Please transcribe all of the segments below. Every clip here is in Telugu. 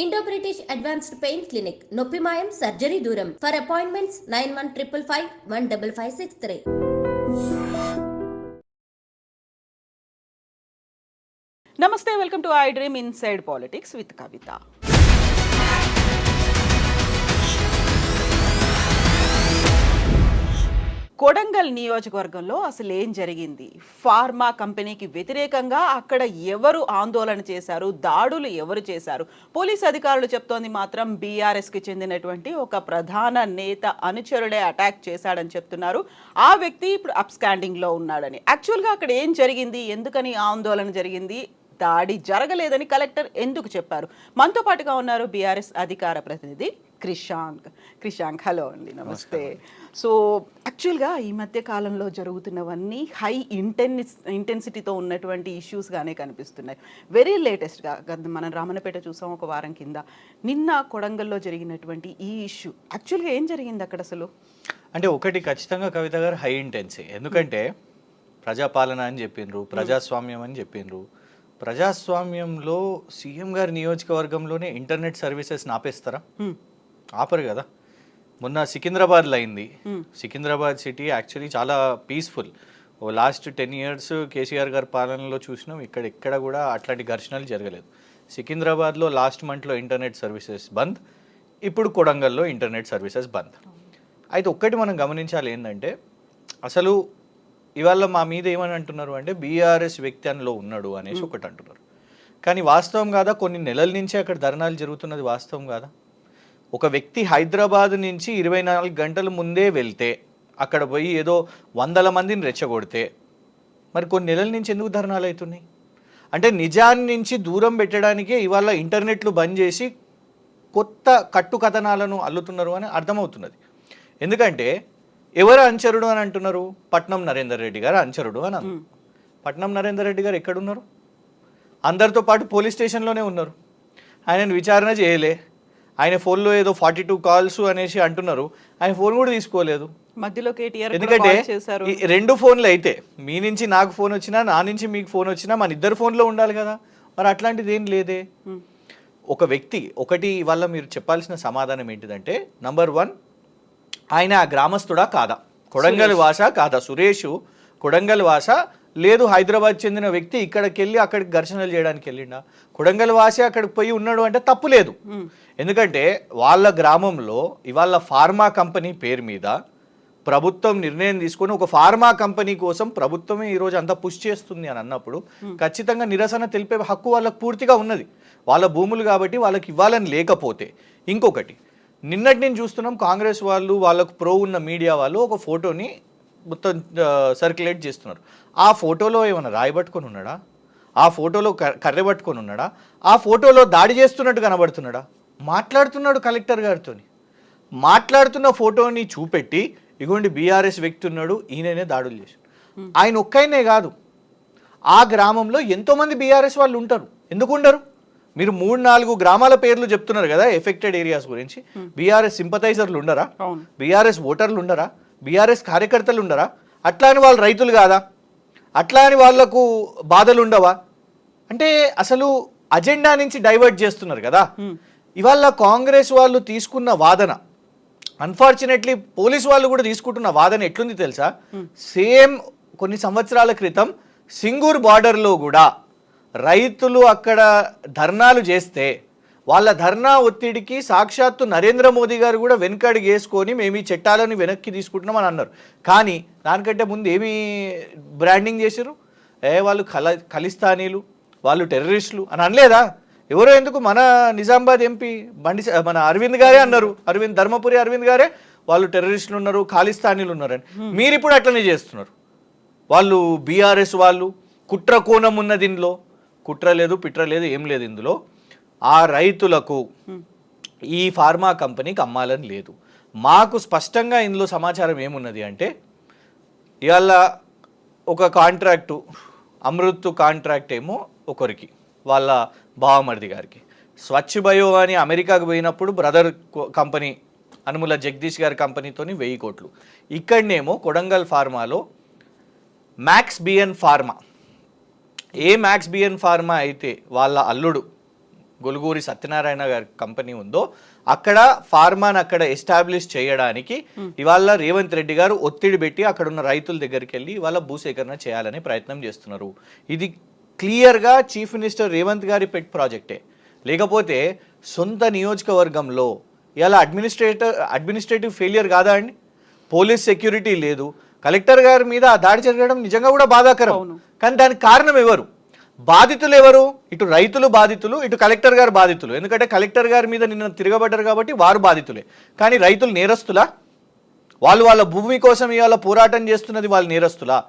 Indo British advanced pain clinic నొప్పి మాయం సర్జరీ దూరం ఫర్ అపాయింట్మెంట్స్ 9155515563. నమస్తే, welcome to I dream inside politics with Kavitha. Kodangal నియోజకవర్గంలో అసలు ఏం జరిగింది? ఫార్మా కంపెనీకి వ్యతిరేకంగా అక్కడ ఎవరు ఆందోళన చేశారు? దాడులు ఎవరు చేశారు? పోలీస్ అధికారులు చెప్తోంది మాత్రం బీఆర్ఎస్కి చెందినటువంటి ఒక ప్రధాన నేత అనుచరుడే అటాక్ చేశాడని చెప్తున్నారు. ఆ వ్యక్తి ఇప్పుడు అప్స్కాండింగ్లో ఉన్నాడని. యాక్చువల్గా అక్కడ ఏం జరిగింది? ఎందుకని ఆందోళన జరిగింది? దాడి జరగలేదని కలెక్టర్ ఎందుకు చెప్పారు? మనతో పాటుగా ఉన్నారు బీఆర్ఎస్ అధికార ప్రతినిధి క్రిషాంక్. హలో అండి, నమస్తే. సో యాక్చువల్గా ఈ మధ్య కాలంలో జరుగుతున్నవన్నీ హై ఇంటెన్సిటీతో ఉన్నటువంటి ఇష్యూస్గానే కనిపిస్తున్నాయి. వెరీ లేటెస్ట్గా మనం రామన్నపేట చూసాం ఒక వారం కింద. నిన్న కొడంగల్లో జరిగినటువంటి ఈ ఇష్యూ యాక్చువల్గా ఏం జరిగింది అక్కడ అసలు? అంటే ఒకటి ఖచ్చితంగా కవిత గారు హై ఇంటెన్సీ. ఎందుకంటే ప్రజాపాలన అని చెప్పిండ్రు, ప్రజాస్వామ్యం అని చెప్పిండ్రు. ప్రజాస్వామ్యంలో సీఎం గారి నియోజకవర్గంలోనే ఇంటర్నెట్ సర్వీసెస్ ఆపేస్తారా? ఆపరు కదా. మొన్న సికింద్రాబాద్లో అయింది. సికింద్రాబాద్ సిటీ యాక్చువల్లీ చాలా పీస్ఫుల్. లాస్ట్ 10 years కేసీఆర్ గారి పాలనలో చూసినాం, ఎక్కడ కూడా అట్లాంటి ఘర్షణలు జరగలేదు. సికింద్రాబాద్లో లాస్ట్ మంత్లో ఇంటర్నెట్ సర్వీసెస్ బంద్, ఇప్పుడు కొడంగల్లో ఇంటర్నెట్ సర్వీసెస్ బంద్. అయితే ఒక్కటి మనం గమనించాలి ఏంటంటే, అసలు ఇవాళ మా మీద ఏమని అంటున్నారు అంటే బీఆర్ఎస్ వ్యక్తి అందులో ఉన్నాడు అనేసి ఒకటి అంటున్నారు. కానీ వాస్తవం కాదా? కొన్ని నెలల నుంచి అక్కడ ధర్నాలు జరుగుతున్నది వాస్తవం కాదా? ఒక వ్యక్తి హైదరాబాద్ నుంచి 24 గంటల ముందే వెళ్తే అక్కడ పోయి ఏదో 100 మందిని రెచ్చగొడితే మరి కొన్ని నెలల నుంచి ఎందుకు ధర్నాలు అవుతున్నాయి? అంటే నిజాన్ని నుంచి దూరం పెట్టడానికే ఇవాళ ఇంటర్నెట్లు బంద్ చేసి కొత్త కట్టు కథనాలను అల్లుతున్నారు అని అర్థమవుతున్నది. ఎందుకంటే ఎవరు అనుచరుడు అని అంటున్నారు? పట్నం నరేందర్ రెడ్డి గారు అనుచరుడు అని అన్నారు. పట్నం నరేందర్ రెడ్డి గారు ఎక్కడున్నారు? అందరితో పాటు పోలీస్ స్టేషన్లోనే ఉన్నారు. ఆయనను విచారణ చేయలే. ఆయన ఫోన్లో ఏదో 42 కాల్స్ అనేసి అంటున్నారు, ఆయన ఫోన్ కూడా తీసుకోలేదు మధ్యలో కేటీఆర్. ఎందుకంటే 2 ఫోన్లు అయితే మీ నుంచి నాకు ఫోన్ వచ్చినా, నా నుంచి మీకు ఫోన్ వచ్చినా మన ఇద్దరు ఫోన్లో ఉండాలి కదా. మరి అట్లాంటిది ఏం లేదే. ఒక వ్యక్తి ఒకటి వల్ల మీరు చెప్పాల్సిన సమాధానం ఏంటిదంటే, నంబర్ 1, ఆయన ఆ గ్రామస్తుడా కాదా? కొడంగల్ వాస కాదా? సురేష్ కొడంగల్ వాస లేదు, హైదరాబాద్ చెందిన వ్యక్తి ఇక్కడికి వెళ్ళి అక్కడికి ఘర్షణలు చేయడానికి వెళ్ళిండా? కొడంగల్ వాసి అక్కడికి పోయి ఉన్నాడు అంటే తప్పు లేదు. ఎందుకంటే వాళ్ళ గ్రామంలో ఇవాళ ఫార్మా కంపెనీ పేరు మీద ప్రభుత్వం నిర్ణయం తీసుకొని ఒక ఫార్మా కంపెనీ కోసం ప్రభుత్వమే ఈరోజు అంతా పుష్ చేస్తుంది అని అన్నప్పుడు ఖచ్చితంగా నిరసన తెలిపే హక్కు వాళ్ళకు పూర్తిగా ఉన్నది. వాళ్ళ భూములు కాబట్టి వాళ్ళకి ఇవ్వాలని లేకపోతే. ఇంకొకటి, నిన్నటి నేను చూస్తున్నాం కాంగ్రెస్ వాళ్ళు, వాళ్ళకు ప్రో ఉన్న మీడియా వాళ్ళు ఒక ఫోటోని మొత్తం సర్క్యులేట్ చేస్తున్నారు. ఆ ఫోటోలో ఏమైనా రాయబట్టుకొని ఉన్నాడా? ఆ ఫోటోలో కర్రె పట్టుకొని ఉన్నాడా? ఆ ఫోటోలో దాడి చేస్తున్నట్టు కనబడుతున్నాడా? మాట్లాడుతున్నాడు కలెక్టర్ గారితో. మాట్లాడుతున్న ఫోటోని చూపెట్టి ఇగోండి బీఆర్ఎస్ వ్యక్తి ఉన్నాడు, ఈయననే దాడులు చేశాడు. ఆయన ఒక్కైనే కాదు, ఆ గ్రామంలో ఎంతోమంది బీఆర్ఎస్ వాళ్ళు ఉంటారు. ఎందుకు ఉండరు? మీరు 3-4 గ్రామాల పేర్లు చెప్తున్నారు కదా ఎఫెక్టెడ్ ఏరియాస్ గురించి. బీఆర్ఎస్ సింపథైజర్లు ఉండరా? బీఆర్ఎస్ ఓటర్లు ఉండరా? బీఆర్ఎస్ కార్యకర్తలు ఉండరా? అట్లా అని వాళ్ళు రైతులు కాదా? అట్లా అని వాళ్లకు బాధలు ఉండవా? అంటే అసలు అజెండా నుంచి డైవర్ట్ చేస్తున్నారు కదా. ఇవాళ కాంగ్రెస్ వాళ్ళు తీసుకున్న వాదన, అన్ఫార్చునేట్లీ పోలీసు వాళ్ళు కూడా తీసుకుంటున్న వాదన ఎట్లుంది తెలుసా? సేమ్ కొన్ని సంవత్సరాల క్రితం సింగూర్ బార్డర్లో కూడా రైతులు అక్కడ ధర్నాలు చేస్తే వాళ్ళ ధర్నా ఒత్తిడికి సాక్షాత్తు నరేంద్ర మోదీ గారు కూడా వెనకడుగు వేసుకొని మేము ఈ చట్టాలను వెనక్కి తీసుకుంటున్నాం అని అన్నారు. కానీ దానికంటే ముందు ఏమి బ్రాండింగ్ చేశారు? వాళ్ళు ఖలిస్తానీలు, వాళ్ళు టెర్రరిస్టులు అని అనలేదా? ఎవరో ఎందుకు, మన నిజామాబాద్ ఎంపీ మన అరవింద్ గారే అన్నారు. ధర్మపురి అరవింద్ గారే వాళ్ళు టెర్రరిస్టులు ఉన్నారు, ఖాలిస్తానీలు ఉన్నారని. మీరు ఇప్పుడు అట్లనే చేస్తున్నారు. వాళ్ళు బీఆర్ఎస్ వాళ్ళు కుట్ర కోణం ఉన్న దీనిలో కుట్ర లేదు, పిట్ర లేదు, ఏం లేదు. ఇందులో ఆ రైతులకు ఈ ఫార్మా కంపెనీకి అమ్మాలని లేదు. మాకు స్పష్టంగా ఇందులో సమాచారం ఏమున్నది అంటే, ఇవాళ ఒక కాంట్రాక్టు అమృత్ కాంట్రాక్ట్ ఏమో ఒకరికి, వాళ్ళ బావమరిది గారికి. స్వచ్ఛ బయో అని అమెరికాకు పోయినప్పుడు బ్రదర్ కంపెనీ అనుముల జగదీష్ గారి కంపెనీతోని 1000 కోట్లు. ఇక్కడనేమో కొడంగల్ ఫార్మాలో మ్యాక్స్ బిఎన్ ఫార్మా, ఏ మ్యాక్స్ బిఎన్ ఫార్మా అయితే వాళ్ళ అల్లుడు గొలుగూరి సత్యనారాయణ గారి కంపెనీ ఉందో అక్కడ ఫార్మాన్ అక్కడ ఎస్టాబ్లిష్ చేయడానికి ఇవాళ రేవంత్ రెడ్డి గారు ఒత్తిడి పెట్టి అక్కడ ఉన్న రైతుల దగ్గరికి వెళ్ళి ఇవాళ భూసేకరణ చేయాలనే ప్రయత్నం చేస్తున్నారు. ఇది క్లియర్గా చీఫ్ మినిస్టర్ రేవంత్ గారి పెట్ ప్రాజెక్టే. లేకపోతే సొంత నియోజకవర్గంలో ఇలా అడ్మినిస్ట్రేటివ్ ఫెయిలియర్ కాదా అండి? పోలీస్ సెక్యూరిటీ లేదు, కలెక్టర్ గారి మీద ఆ దాడి జరగడం నిజంగా కూడా బాధాకరం. కానీ దానికి కారణం ఎవరు? బాధితులు ఎవరు? ఇటు రైతులు బాధితులు, ఇటు కలెక్టర్ గారు బాధితులు. ఎందుకంటే కలెక్టర్ గారి మీద నిన్న తిరగబడ్డారు కాబట్టి వారు బాధితులే. కానీ రైతులు నేరస్తులా? వాళ్ళ భూమి కోసం ఇవాళ పోరాటం చేస్తున్నది వాళ్ళు నేరస్తులా?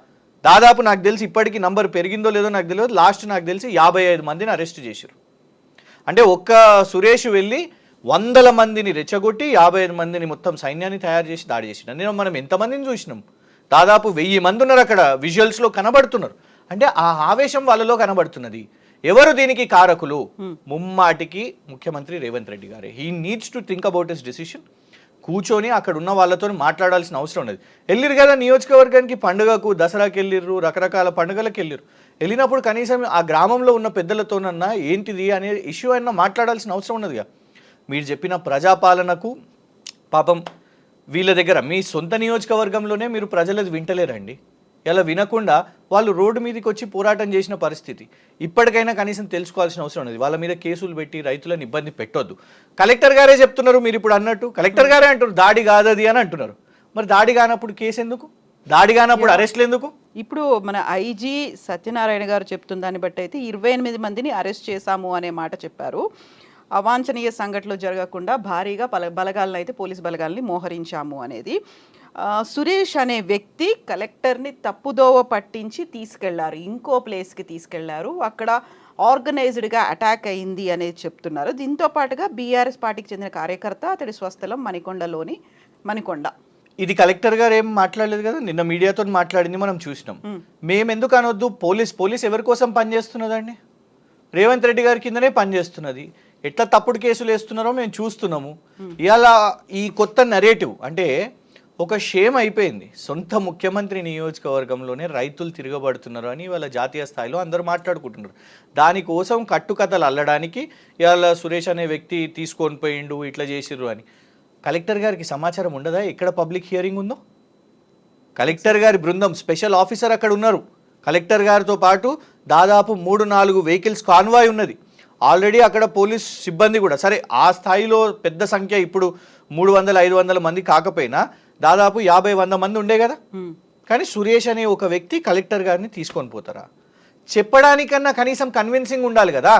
దాదాపు నాకు తెలిసి ఇప్పటికీ నంబర్ పెరిగిందో లేదో నాకు తెలియదు, లాస్ట్ నాకు తెలిసి 55 మందిని అరెస్ట్ చేశారు. అంటే ఒక్క సురేష్ వెళ్ళి 100 మందిని రెచ్చగొట్టి 55 మందిని మొత్తం సైన్యాన్ని తయారు చేసి దాడి చేసిన. నేను మనం ఎంతమందిని చూసినాం? దాదాపు 1000 మంది ఉన్నారు అక్కడ, విజువల్స్లో కనబడుతున్నారు. అంటే ఆ ఆవేశం వాళ్ళలో కనబడుతున్నది. ఎవరు దీనికి కారకులు? ముమ్మాటికి ముఖ్యమంత్రి రేవంత్ రెడ్డి గారే. He needs to think about his decision. కూర్చొని అక్కడ ఉన్న వాళ్ళతో మాట్లాడాల్సిన అవసరం ఉన్నది. వెళ్ళిరు కదా నియోజకవర్గానికి, పండుగకు, దసరాకి వెళ్ళిర్రు, రకరకాల పండుగలకు వెళ్ళిరు. వెళ్ళినప్పుడు కనీసం ఆ గ్రామంలో ఉన్న పెద్దలతోనన్నా ఏంటిది అనే ఇష్యూ అయినా మాట్లాడాల్సిన అవసరం ఉన్నదిగా. మీరు చెప్పిన ప్రజాపాలనకు పాపం వీళ్ళ దగ్గర మీ సొంత నియోజకవర్గంలోనే మీరు ప్రజలది వింటలేరండి. ఇలా వినకుండా వాళ్ళు రోడ్డు మీదకి వచ్చి పోరాటం చేసిన పరిస్థితి. ఇప్పటికైనా కనీసం తెలుసుకోవాల్సిన అవసరం ఉన్నది. వాళ్ళ మీద కేసులు పెట్టి రైతులను ఇబ్బంది పెట్టొద్దు. కలెక్టర్ గారే చెప్తున్నారు, మీరు ఇప్పుడు అన్నట్టు కలెక్టర్ గారే అంటారు దాడి కాదది అని అంటున్నారు. మరి దాడి కానప్పుడు కేసు ఎందుకు? దాడి కానప్పుడు అరెస్ట్లు ఎందుకు? ఇప్పుడు మన ఐజీ సత్యనారాయణ గారు చెప్తున్న దాన్ని బట్టి అయితే 28 మందిని అరెస్ట్ చేశాము అనే మాట చెప్పారు. అవాంఛనీయ సంఘటనలు జరగకుండా భారీగా బలగాలను అయితే పోలీస్ బలగాల్ని మోహరించాము అనేది. సురేష్ అనే వ్యక్తి కలెక్టర్ని తప్పుదోవ పట్టించి తీసుకెళ్లారు, ఇంకో ప్లేస్కి తీసుకెళ్లారు, అక్కడ ఆర్గనైజ్డ్గా అటాక్ అయింది అనేది చెప్తున్నారు. దీంతో పాటుగా బీఆర్ఎస్ పార్టీకి చెందిన కార్యకర్త, అతడి స్వస్థలం మణికొండ. ఇది కలెక్టర్ గారు ఏం మాట్లాడలేదు కదా, నిన్న మీడియాతో మాట్లాడింది మనం చూసినాం. మేము ఎందుకు అనొద్దు? పోలీస్ ఎవరి కోసం పనిచేస్తున్నదండి? రేవంత్ రెడ్డి గారి కిందనే పనిచేస్తున్నది. ఎట్లా తప్పుడు కేసులు వేస్తున్నారో మేము చూస్తున్నాము. ఇవాళ ఈ కొత్త నరేటివ్ అంటే ఒక షేమ్ అయిపోయింది. సొంత ముఖ్యమంత్రి నియోజకవర్గంలోనే రైతులు తిరగబడుతున్నారు అని ఇవాళ జాతీయ స్థాయిలో అందరూ మాట్లాడుకుంటున్నారు. దానికోసం కట్టుకథలు అల్లడానికి ఇవాళ సురేష్ అనే వ్యక్తి తీసుకొని పోయిండు, ఇట్లా చేసిర్రు అని. కలెక్టర్ గారికి సమాచారం ఉండదా ఎక్కడ పబ్లిక్ హియరింగ్ ఉందో? కలెక్టర్ గారి బృందం, స్పెషల్ ఆఫీసర్ అక్కడ ఉన్నారు. కలెక్టర్ గారితో పాటు దాదాపు 3-4 వెహికల్స్ కాన్వాయ్ ఉన్నది. ఆల్రెడీ అక్కడ పోలీస్ సిబ్బంది కూడా, సరే ఆ స్థాయిలో పెద్ద సంఖ్య ఇప్పుడు 300-500 మంది కాకపోయినా దాదాపు 50-100 మంది ఉండే కదా. కానీ సురేష్ అనే ఒక వ్యక్తి కలెక్టర్ గారిని తీసుకొని పోతారా? చెప్పడానికన్నా కనీసం కన్విన్సింగ్ ఉండాలి కదా.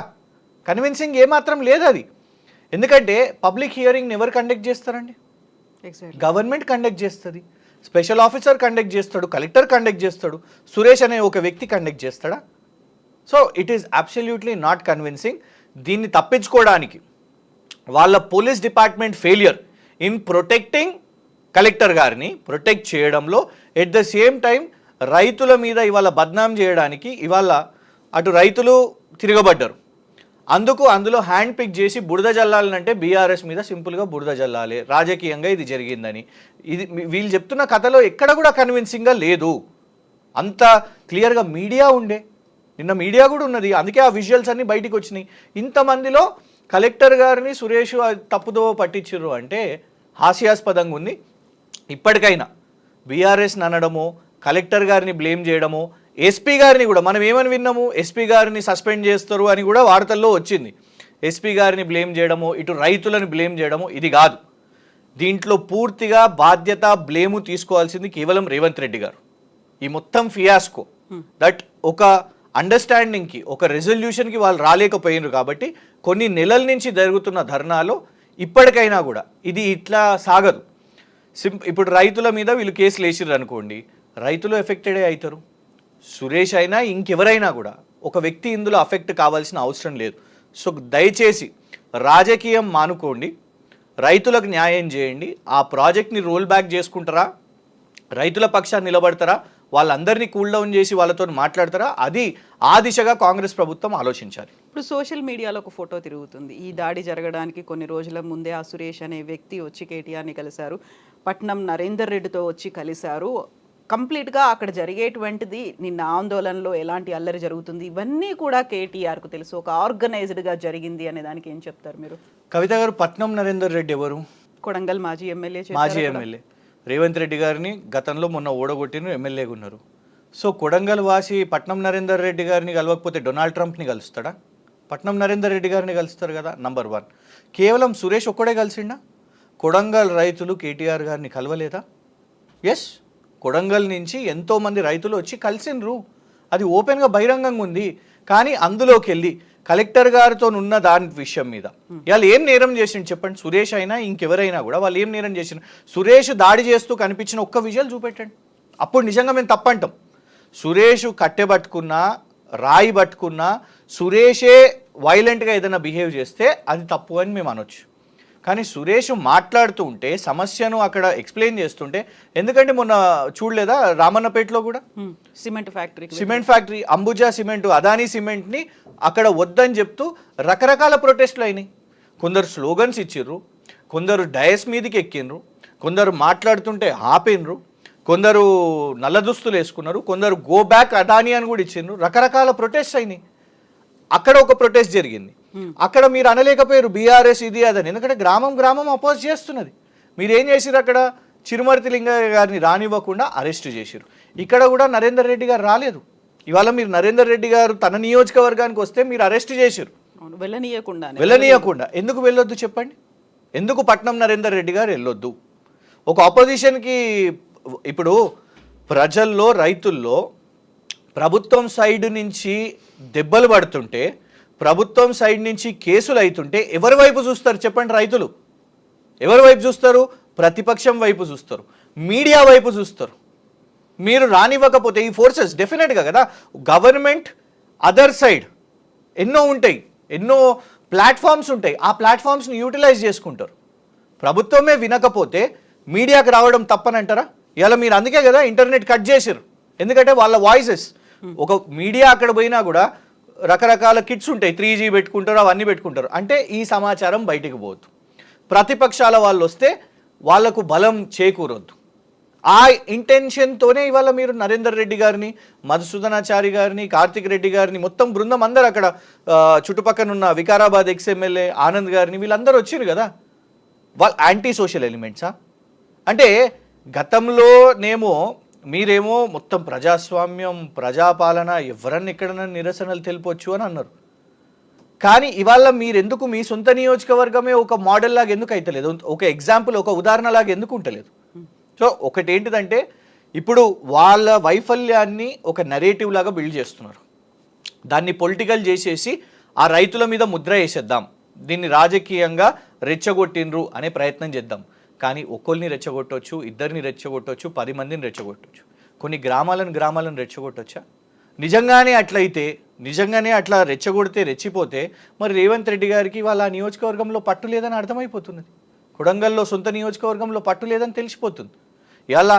కన్విన్సింగ్ ఏమాత్రం లేదు అది. ఎందుకంటే పబ్లిక్ హియరింగ్ని ఎవరు కండక్ట్ చేస్తారండి? గవర్నమెంట్ కండక్ట్ చేస్తుంది, స్పెషల్ ఆఫీసర్ కండక్ట్ చేస్తాడు, కలెక్టర్ కండక్ట్ చేస్తాడు. సురేష్ అనే ఒక వ్యక్తి కండక్ట్ చేస్తాడా? So it is absolutely not convincing. దీన్ని తప్పించుకోవడానికి వాళ్ళ police department failure in protecting collector గారిని ప్రొటెక్ట్ చేయడంలో, ఎట్ ద సేమ్ టైం రైతుల మీద ఇవాళ బద్నాం చేయడానికి ఇవాళ అటు రైతులు తిరగబడ్డారు. అందులో హ్యాండ్ పిక్ చేసి బురద జల్లాలంటే బీఆర్ఎస్ మీద సింపుల్గా బురద జల్లాలి, రాజకీయంగా ఇది జరిగిందని. ఇది వీళ్ళు చెప్తున్న కథలో ఎక్కడ కూడా కన్విన్సింగ్గా లేదు. అంత క్లియర్గా మీడియా ఉండే, నిన్న మీడియా కూడా ఉన్నది, అందుకే ఆ విజువల్స్ అన్నీ బయటికి వచ్చినాయి. ఇంతమందిలో కలెక్టర్ గారిని సురేష్ తప్పుదో పట్టించారు అంటే హాస్యాస్పదంగా ఉంది. ఇప్పటికైనా బీఆర్ఎస్ని అనడమో, కలెక్టర్ గారిని బ్లేమ్ చేయడమో, ఎస్పీ గారిని కూడా మనం ఏమని విన్నాము, ఎస్పీ గారిని సస్పెండ్ చేస్తారు అని కూడా వార్తల్లో వచ్చింది. ఎస్పీ గారిని బ్లేమ్ చేయడమో, ఇటు రైతులను బ్లేమ్ చేయడమో ఇది కాదు. దీంట్లో పూర్తిగా బాధ్యత, బ్లేము తీసుకోవాల్సింది కేవలం రేవంత్ రెడ్డి గారు. ఈ మొత్తం ఫియాస్కో దట్ ఒక అండర్స్టాండింగ్కి, ఒక రెజల్యూషన్కి వాళ్ళు రాలేకపోయినారు. కాబట్టి కొన్ని నెలల నుంచి జరుగుతున్న ధర్నాలో ఇప్పటికైనా కూడా ఇది ఇట్లా సాగదు. ఇప్పుడు రైతుల మీద వీళ్ళు కేసులు వేసిర్రు అనుకోండి, రైతులు ఎఫెక్టెడే అవుతారు. సురేష్ అయినా ఇంకెవరైనా కూడా ఒక వ్యక్తి ఇందులో అఫెక్ట్ కావాల్సిన అవసరం లేదు. సో దయచేసి రాజకీయం మానుకోండి, రైతులకు న్యాయం చేయండి. ఆ ప్రాజెక్ట్ని రోల్ బ్యాక్ చేసుకుంటారా, రైతుల పక్షాన్ని నిలబడతారా, వాళ్ళందరినీ కూల్ డౌన్ చేసి వాళ్ళతో మాట్లాడతారా, అది ఆ దిశగా కాంగ్రెస్ ప్రభుత్వం ఆలోచించాలి. ఇప్పుడు సోషల్ మీడియాలో ఒక ఫోటో తిరుగుతుంది. ఈ దాడి జరగడానికి కొన్ని రోజుల ముందే ఆ సురేష్ అనే వ్యక్తి వచ్చి కేటీఆర్ని కలిశారు, పట్నం నరేందర్ రెడ్డితో వచ్చి కలిశారు, కంప్లీట్గా అక్కడ జరిగేటువంటిది నిన్న ఆందోళనలో ఎలాంటి అల్లరి జరుగుతుంది ఇవన్నీ కూడా కేటీఆర్కు తెలుసు, ఒక ఆర్గనైజ్డ్గా జరిగింది అనే దానికి ఏం చెప్తారు మీరు? కవిత గారు, పట్నం నరేందర్ రెడ్డి ఎవరు? కొడంగల్ మాజీ ఎమ్మెల్యే. మాజీ ఎమ్మెల్యే. రేవంత్ రెడ్డి గారిని గతంలో మొన్న ఓడగొట్టిన ఎమ్మెల్యేగా ఉన్నారు. సో కొడంగల్ వాసి పట్నం నరేందర్ రెడ్డి గారిని కలవకపోతే డొనాల్డ్ ట్రంప్ని కలుస్తాడా? పట్నం నరేందర్ రెడ్డి గారిని కలుస్తారు కదా. నంబర్ 1. కేవలం సురేష్ ఒక్కడే కలిసిండా? కొడంగల్ రైతులు కేటీఆర్ గారిని కలవలేదా? ఎస్, కొడంగల్ నుంచి ఎంతోమంది రైతులు వచ్చి కలిసిండ్రు. అది ఓపెన్గా బహిరంగంగా ఉంది. కానీ అందులోకి వెళ్ళి కలెక్టర్ గారితో ఉన్న దాని విషయం మీద వాళ్ళు ఏం నేరం చేసిండు చెప్పండి. సురేష్ అయినా ఇంకెవరైనా కూడా వాళ్ళు ఏం నేరం చేసిండు? సురేష్ దాడి చేస్తూ కనిపించిన ఒక్క విజువల్ చూపెట్టండి, అప్పుడు నిజంగా మేము తప్పంటాం. సురేష్ కట్టె పట్టుకున్నా, రాయి పట్టుకున్నా, సురేషే వైలెంట్గా ఏదైనా బిహేవ్ చేస్తే అది తప్పు అని మేము అనొచ్చు. కానీ సురేష్ మాట్లాడుతూ ఉంటే, సమస్యను అక్కడ ఎక్స్ప్లెయిన్ చేస్తుంటే, ఎందుకంటే మొన్న చూడలేదా రామన్నపేటలో కూడా cement factory Ambuja cement, Adani సిమెంట్ని అక్కడ వద్దని చెప్తూ రకరకాల ప్రొటెస్ట్లు అయినాయి. కొందరు స్లోగన్స్ ఇచ్చిర్రు, కొందరు డయస్ మీదకి ఎక్కిండ్రు, కొందరు మాట్లాడుతుంటే ఆపినరు, కొందరు నల్ల దుస్తులు వేసుకున్నారు, కొందరు గో బ్యాక్ అదానీ అని కూడా ఇచ్చిండ్రు. రకరకాల ప్రొటెస్ట్ అయినాయి. అక్కడ ఒక ప్రొటెస్ట్ జరిగింది. అక్కడ మీరు అనలేకపోయారు బీఆర్ఎస్ ఇది అదని, ఎందుకంటే గ్రామం అపోజ్ చేస్తున్నది. మీరేం చేసిరు? అక్కడ చిరుమర్తి లింగయ్య గారిని రానివ్వకుండా అరెస్ట్ చేసిరు. ఇక్కడ కూడా నరేందర్ రెడ్డి గారు రాలేదు. ఇవాళ మీరు నరేందర్ రెడ్డి గారు తన నియోజకవర్గానికి వస్తే మీరు అరెస్ట్ చేసిరు, వెళ్ళనీయకుండా. ఎందుకు వెళ్ళొద్దు చెప్పండి? ఎందుకు పట్నం నరేందర్ రెడ్డి గారు వెళ్ళొద్దు? ఒక ఆపోజిషన్కి ఇప్పుడు ప్రజల్లో, రైతుల్లో ప్రభుత్వం సైడ్ నుంచి దెబ్బలు పడుతుంటే, ప్రభుత్వం సైడ్ నుంచి కేసులు అవుతుంటే ఎవరి వైపు చూస్తారు చెప్పండి? రైతులు ఎవరి వైపు చూస్తారు? ప్రతిపక్షం వైపు చూస్తారు, మీడియా వైపు చూస్తారు. మీరు రానివ్వకపోతే ఈ ఫోర్సెస్ డెఫినెట్గా కదా, గవర్నమెంట్ అదర్ సైడ్ ఎన్నో ఉంటాయి, ఎన్నో ప్లాట్ఫామ్స్ ఉంటాయి, ఆ ప్లాట్ఫామ్స్ని యూటిలైజ్ చేసుకుంటారు. ప్రభుత్వమే వినకపోతే మీడియాకి రావడం తప్పనంటారా? ఇలా మీరు అందుకే కదా ఇంటర్నెట్ కట్ చేసారు, ఎందుకంటే వాళ్ళ వాయిసెస్. ఒక మీడియా అక్కడ పోయినా కూడా రకరకాల కిట్స్ ఉంటాయి, 3G పెట్టుకుంటారు, అవన్నీ పెట్టుకుంటారు. అంటే ఈ సమాచారం బయటికి పోవద్దు. ప్రతిపక్షాల వాళ్ళు వస్తే వాళ్లకు బలం చేకూరొద్దు. ఆ ఇంటెన్షన్తోనే ఇవాళ మీరు నరేందర్ రెడ్డి గారిని, మధుసూదనాచారి గారిని, కార్తిక్ రెడ్డి గారిని, మొత్తం బృందం అందరూ అక్కడ చుట్టుపక్కల ఉన్న వికారాబాద్ ఎక్స్ఎమ్మెల్యే ఆనంద్ గారిని, వీళ్ళందరూ వచ్చారు కదా. వాళ్ళు యాంటీ సోషల్ ఎలిమెంట్సా? అంటే గతంలోనేమో మీరేమో మొత్తం ప్రజాస్వామ్యం, ప్రజాపాలన, ఎవరన్నా ఎక్కడన్నా నిరసనలు తెలిపొచ్చు అని అన్నారు. కానీ ఇవాళ మీరెందుకు మీ సొంత నియోజకవర్గమే ఒక మోడల్ లాగా ఎందుకు అయితలేదు? ఒక ఎగ్జాంపుల్, ఒక ఉదాహరణ లాగా ఎందుకు ఉంటలేదు? సో ఒకటి ఏంటిదంటే, ఇప్పుడు వాళ్ళ వైఫల్యాన్ని ఒక నెరేటివ్ లాగా బిల్డ్ చేస్తున్నారు. దాన్ని పొలిటికల్ చేసేసి ఆ రైతుల మీద ముద్ర వేసేద్దాం, దీన్ని రాజకీయంగా రెచ్చగొట్టిండ్రు అనే ప్రయత్నం చేద్దాం. కానీ ఒక్కరిని రెచ్చగొట్టవచ్చు, ఇద్దరిని రెచ్చగొట్టవచ్చు, 10 మందిని రెచ్చగొట్టవచ్చు. కొన్ని గ్రామాలను రెచ్చగొట్టొచ్చా? నిజంగానే అట్లయితే, నిజంగానే అట్లా రెచ్చగొడితే, రెచ్చిపోతే మరి రేవంత్ రెడ్డి గారికి వాళ్ళ నియోజకవర్గంలో పట్టు లేదని అర్థమైపోతున్నది. కొడంగల్లో సొంత నియోజకవర్గంలో పట్టు లేదని తెలిసిపోతుంది. ఇలా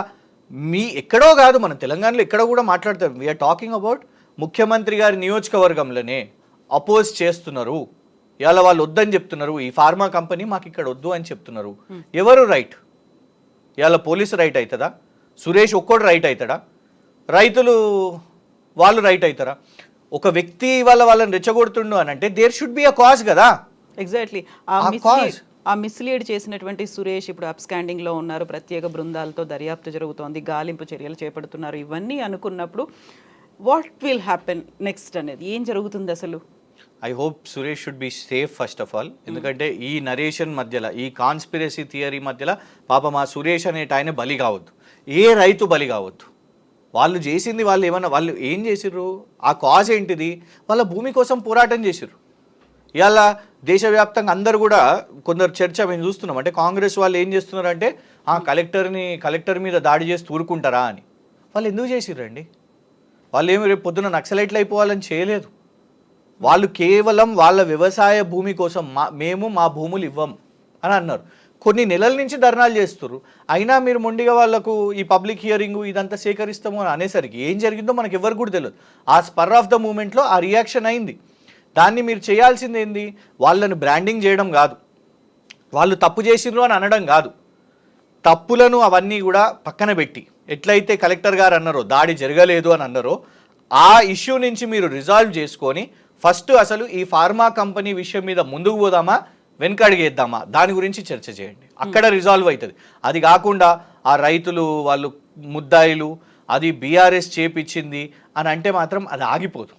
మీ ఎక్కడో కాదు, మన తెలంగాణలో ఎక్కడో కూడా మాట్లాడతారు. వీఆర్ టాకింగ్ అబౌట్ ముఖ్యమంత్రి గారి నియోజకవర్గంలోనే అపోజ్ చేస్తున్నారు. ఇవాళ వాళ్ళు వద్దని చెప్తున్నారు, ఈ ఫార్మా కంపెనీ మాకు ఇక్కడ వద్దు అని చెప్తున్నారు. ఎవరు రైట్? ఇవాళ పోలీసు రైట్ అవుతుందా? సురేష్ ఒక్కడు రైట్ అవుతాడా? రైతులు వాళ్ళు రైట్ అవుతారా? ఒక వ్యక్తి వాళ్ళని రెచ్చగొడుతుండు అని అంటే there should be a cause కదా. ఎగ్జాక్ట్లీ. ఆ మిస్లీడ్ చేసినటువంటి సురేష్ ఇప్పుడు అప్స్కాండింగ్ లో ఉన్నారు, ప్రత్యేక బృందాలతో దర్యాప్తు జరుగుతోంది, గాలింపు చర్యలు చేపడుతున్నారు. ఇవన్నీ అనుకున్నప్పుడు వాట్ విల్ హ్యాపెన్ నెక్స్ట్ అనేది ఏం జరుగుతుంది అసలు? I hope Suresh should be safe first of all. ఎందుకంటే ఈ నరేషన్ మధ్యలో, ఈ కాన్స్పిరసీ థియరీ మధ్యలో పాపం ఆ సురేష్ అనేట ఆయన బలి కావద్దు, ఏ రైతు బలి కావద్దు. వాళ్ళు చేసింది, వాళ్ళు ఏం చేసిర్రు? ఆ కాజ్ ఏంటిది? వాళ్ళ భూమి కోసం పోరాటం చేసిర్రు. ఇవాళ దేశవ్యాప్తంగా అందరూ కూడా కొందరు చర్చ మేము చూస్తున్నాం. అంటే కాంగ్రెస్ వాళ్ళు ఏం చేస్తున్నారంటే కలెక్టర్ మీద దాడి చేసి ఊరుకుంటారా అని. వాళ్ళు ఎందుకు చేసిర్రండి? వాళ్ళు ఏమి రేపు పొద్దున నక్సలైట్లు అయిపోవాలని చేయలేదు. వాళ్ళు కేవలం వాళ్ళ వ్యవసాయ భూమి కోసం మేము మా భూములు ఇవ్వం అని అన్నారు. కొన్ని నెలల నుంచి ధర్నాలు చేస్తున్నారు. అయినా మీరు మొండిగా వాళ్ళకు ఈ పబ్లిక్ హియరింగ్ ఇదంతా సేకరిస్తాము అని అనేసరికి ఏం జరిగిందో మనకు ఎవరు కూడా తెలియదు. ఆ స్పర్ ఆఫ్ ద మూమెంట్లో ఆ రియాక్షన్ అయింది. దాన్ని మీరు చేయాల్సింది ఏంది? వాళ్ళని బ్రాండింగ్ చేయడం కాదు, వాళ్ళు తప్పు చేసిర్రు అని అనడం కాదు. తప్పులను అవన్నీ కూడా పక్కన పెట్టి ఎట్లయితే కలెక్టర్ గారు అన్నారో దాడి జరగలేదు అని అన్నారో ఆ ఇష్యూ నుంచి మీరు రిజాల్వ్ చేసుకొని ఫస్ట్ అసలు ఈ ఫార్మా కంపెనీ విషయం మీద ముందుకు పోదామా వెనకడిగేద్దామా దాని గురించి చర్చ చేయండి, అక్కడ రిజాల్వ్ అవుతుంది. అది కాకుండా ఆ రైతులు వాళ్ళు ముద్దాయిలు అది బీఆర్ఎస్ చేపించింది అని అంటే మాత్రం అది ఆగిపోదు.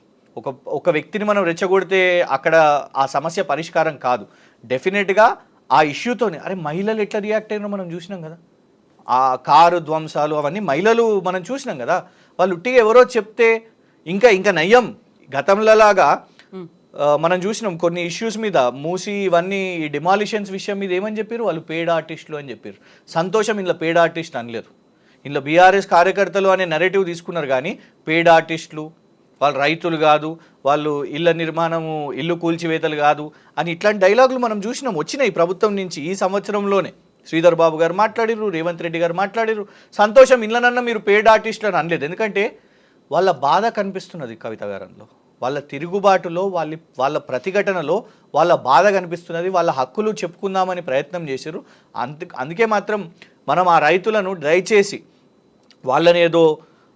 ఒక వ్యక్తిని మనం రెచ్చగొడితే అక్కడ ఆ సమస్య పరిష్కారం కాదు. డెఫినెట్గా ఆ ఇష్యూతోనే అరే మహిళలు ఎట్లా రియాక్ట్ అయినారో మనం చూసినాం కదా, ఆ కారు ధ్వంసాలు అవన్నీ మహిళలు మనం చూసినాం కదా. వాళ్ళు ఉట్టిగా ఎవరో చెప్తే ఇంకా నయ్యం. గతంలోలాగా మనం చూసినాం కొన్ని ఇష్యూస్ మీద మూసి ఇవన్నీ డిమాలిషన్స్ విషయం మీద ఏమని చెప్పారు, వాళ్ళు పెయిడ్ ఆర్టిస్టులు అని చెప్పారు. సంతోషం ఇందులో పెయిడ్ ఆర్టిస్ట్ అనలేరు, ఇందులో బీఆర్ఎస్ కార్యకర్తలు అనే నెరేటివ్ తీసుకున్నారు. కానీ పెయిడ్ ఆర్టిస్టులు వాళ్ళు రైతులు కాదు, వాళ్ళు ఇళ్ళ నిర్మాణము ఇల్లు కూల్చివేతలు కాదు అని ఇట్లాంటి డైలాగులు మనం చూసినాం, వచ్చినాయి ప్రభుత్వం నుంచి. ఈ సంవత్సరంలోనే శ్రీధర్ బాబు గారు మాట్లాడిరు, రేవంత్ రెడ్డి గారు మాట్లాడిరు. సంతోషం ఇళ్ళనన్నా మీరు పెయిడ్ ఆర్టిస్టులు అని అనలేదు, ఎందుకంటే వాళ్ళ బాధ కనిపిస్తున్నది కవిత గారంలో, వాళ్ళ తిరుగుబాటులో వాళ్ళ ప్రతిఘటనలో వాళ్ళ బాధ కనిపిస్తున్నది. వాళ్ళ హక్కులు చెప్పుకుందామని ప్రయత్నం చేశారు. అందుకే మాత్రం మనం ఆ రైతులను దయచేసి వాళ్ళని ఏదో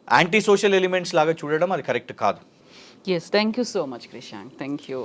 యాంటీ సోషల్ ఎలిమెంట్స్ లాగా చూడడం అది కరెక్ట్ కాదు. Yes, thank you so much Krishank, thank you.